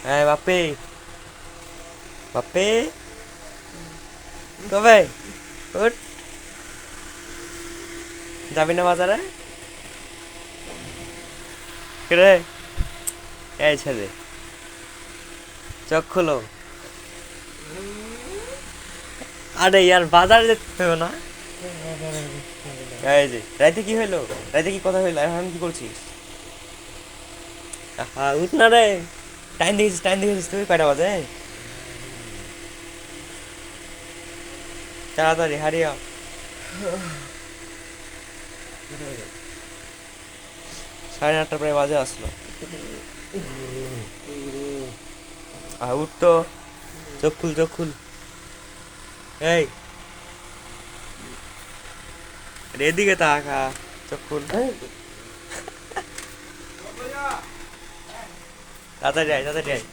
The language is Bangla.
হ্যাঁ বাপে, বাপে কবে উঠ, যাবি না বাজারে? রে এই ছেলে, চোখ খুলো। আরে ইয়ার বাজারে যেতে হবে না। এই যে রাইতে কি হইলো, রাইতে কি কথা হইলো, এখন কি করছিস? হ্যাঁ উঠ না রে, টাইম দেখেছিস, টাইম দেখেছিস তুই কয়টা বাজে? তাড়াতাড়ি হারিয়া। 8:30 প্রায় বাজে আসলো। উঠ তো, চোখ খুল, চোখ খুল। এই এদিকে তাকা, চোখ খুল, তাড়াতাড়ি আয়, তাড়াতাড়ি আয়।